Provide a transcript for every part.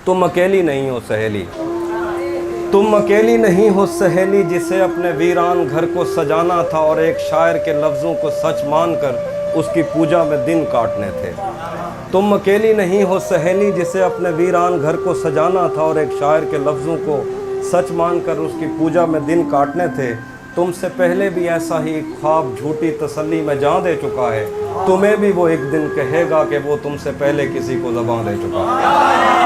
तुम अकेली नहीं हो सहेली, तुम अकेली नहीं हो सहेली जिसे अपने वीरान घर को सजाना था और एक शायर के लफ्ज़ों को सच मानकर उसकी पूजा में दिन काटने थे। तुम अकेली नहीं हो सहेली जिसे अपने वीरान घर को सजाना था और एक शायर के लफ्ज़ों को सच मानकर उसकी पूजा में दिन काटने थे। तुमसे पहले भी ऐसा ही ख्वाब झूठी तसल्ली में जान दे चुका है, तुम्हें भी वो एक दिन कहेगा कि वो तुमसे पहले किसी को ज़बान दे चुका है।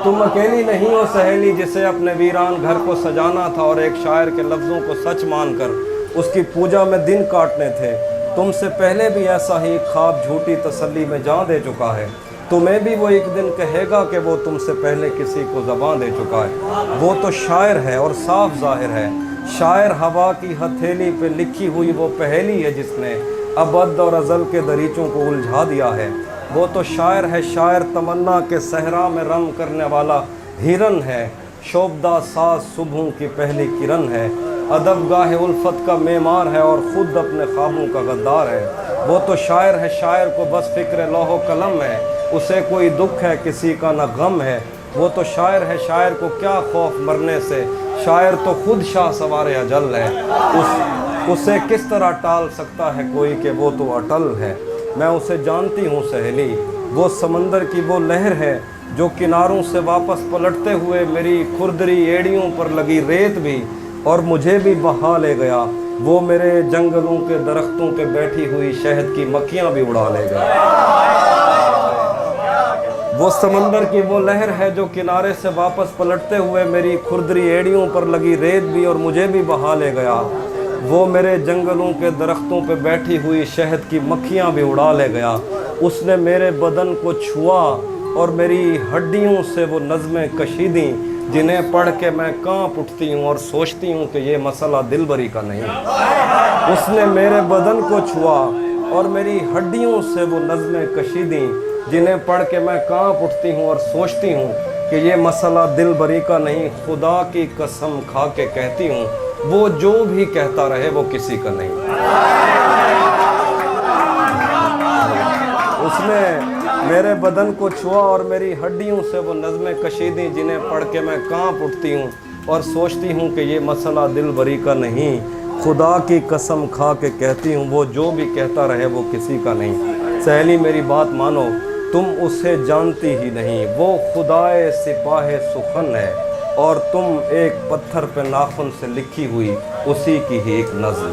तुम अकेली नहीं हो सहेली जिसे अपने वीरान घर को सजाना था और एक शायर के लफ्ज़ों को सच मानकर उसकी पूजा में दिन काटने थे। तुमसे पहले भी ऐसा ही ख्वाब झूठी तसल्ली में जान दे चुका है, तुम्हें भी वो एक दिन कहेगा कि वो तुमसे पहले किसी को ज़बान दे चुका है। वो तो शायर है और साफ ज़ाहिर है, शायर हवा की हथेली पे लिखी हुई वो पहेली है जिसने अबद और अज़ल के दरीचों को उलझा दिया है। वो तो शायर है, शायर तमन्ना के सहरा में रम करने वाला हिरन है, शोभदा साज सुबहों की पहली किरण है, अदब गाहे उल्फत का मेमार है और ख़ुद अपने ख्वाबों का गद्दार है। वो तो शायर है, शायर को बस फ़िक्र लौहो कलम है, उसे कोई दुख है किसी का न गम है। वो तो शायर है, शायर को क्या खौफ मरने से, शायर तो खुद शाह सवार अजल है। उसे किस तरह टाल सकता है कोई कि वो तो अटल है। मैं उसे जानती हूँ सहेली, वो समंदर की वो लहर है जो किनारों से वापस पलटते हुए मेरी खुरदरी एड़ियों पर लगी रेत भी और मुझे भी बहा ले गया। वो मेरे जंगलों के दरख्तों पे बैठी हुई शहद की मक्खियाँ भी उड़ा ले गया। वो समंदर की वो लहर है जो किनारे से वापस पलटते हुए मेरी खुरदरी एड़ियों पर लगी रेत भी और मुझे भी बहा ले गया। वो मेरे जंगलों के दरख्तों पे बैठी हुई शहद की मक्खियाँ भी उड़ा ले गया। उसने मेरे बदन को छुआ और मेरी हड्डियों से वो नज़में कशी दी जिन्हें पढ़ के मैं कांप उठती हूँ और सोचती हूँ कि ये मसला दिलबरी का नहीं। उसने मेरे बदन को छुआ और मेरी हड्डियों से वो नज़में कशी दी जिन्हें पढ़ के मैं कांप उठती हूँ और सोचती हूँ कि ये मसला दिलबरी का नहीं। खुदा की कसम खा के कहती हूँ, वो जो भी कहता रहे वो किसी का नहीं। उसने मेरे बदन को छुआ और मेरी हड्डियों से वो नज़में कशी दी जिन्हें पढ़ के मैं कांप उठती हूँ और सोचती हूँ कि ये मसला दिलबरी का नहीं। खुदा की कसम खा के कहती हूँ, वो जो भी कहता रहे वो किसी का नहीं। सहेली मेरी बात मानो, तुम उसे जानती ही नहीं, वो खुदाए सिपाहे सुखन है और तुम एक पत्थर पे नाखून से लिखी हुई उसी की ही एक नज़्म।